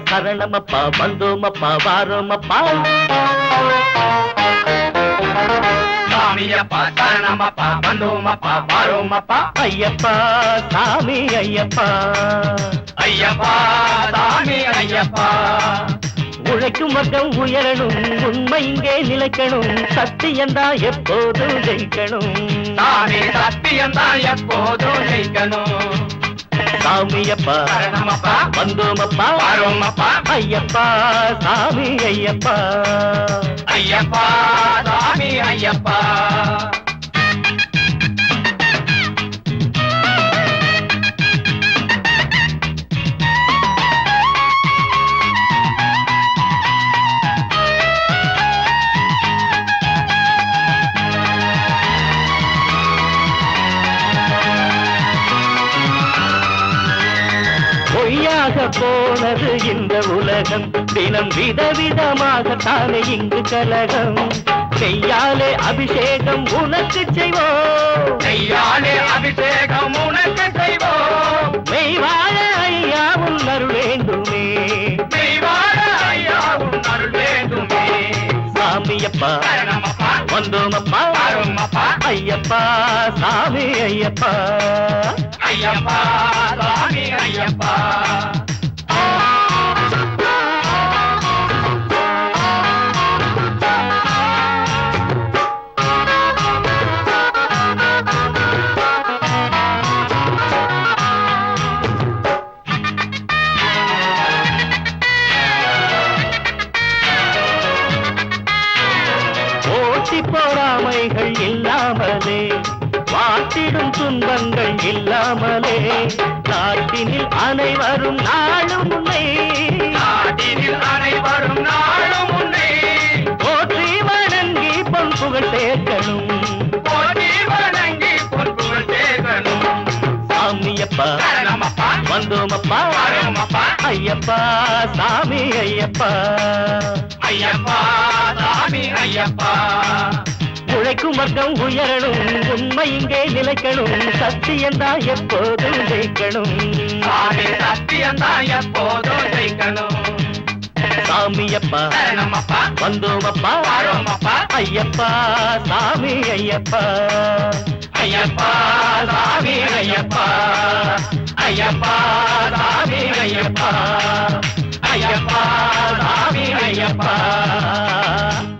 சரணமப்பா வந்தோமப்பா வாரோமப்பா. சாமியப்பா சரணமப்பா வந்தோமப்பா வாரோமப்பா. ஐயப்பா சாமி ஐயப்பா, ஐயப்பா சாமி ஐயப்பா. உழைக்கும் வர்க்கம் உயரணும், உண்மை இங்கே நிலைக்கணும், சத்தியந்தான் எப்போதும் ஜெயிக்கணும். சாமி சத்தியந்தான் எப்போதும் ஜெயிக்கணும். சாமியப்பா சரணமப்பா வந்தோமப்பா வாரோமப்பா. ஐயப்பா சாமி ஐயப்பா. ஐயப்பா சாமி ஐயப்பா. பொய்யாக போனது இந்த உலகம், தினம் விதவிதமாகத்தானே இங்கு கலகம். செய்யாலே அபிஷேகம் உனக்கு செய்வோம், செய்யாலே அபிஷேகம் உனக்கு செய்வோம். மெய்வாழ ஐயா உன் அருள் வேண்டுமே. மெய்வாழ ஐயா உன் அருள் வேண்டுமே. சாமியப்பா சரணமப்பா வந்தோமப்பா வாரோமப்பா. ஐயப்பா சாமி ஐயப்பா. ஐயப்பா சாமி ஐயப்பா. போட்டி பொறாமைகள் இல்லாமலே, வாட்டிடும் துன்பங்கள் இல்லாமலே, நாட்டினில் அனைவரும் நாளும் உன்னை நாட்டினில் அனைவரும் நாளும் உன்னை போற்றி வணங்கி பொன் புகழ் சேர்க்கணும். போற்றி வணங்கி பொன்புகள் சேர்க்கணும். சாமியப்பா சரணமப்பா வந்தோமப்பா வாரோமப்பா. ஐயப்பா சாமி ஐயப்பா. ஐயப்பா சாமி ஐயப்பா. உழைக்கும் வர்க்கம் உயரணும், உண்மை இங்கே நிலைக்கணும், சத்தியந்தான் எப்போதும் ஜெயிக்கணும். சாமி சத்தியந்தான் எப்போதும் ஜெயிக்கணும். சாமியப்பா சரணமப்பா வந்தோமப்பா வாரோமப்பா. ஐயப்பா சாமி ஐயப்பா. ஐயப்பா சாமி ஐயப்பா. ஐயப்பா சாமி ஐயப்பா.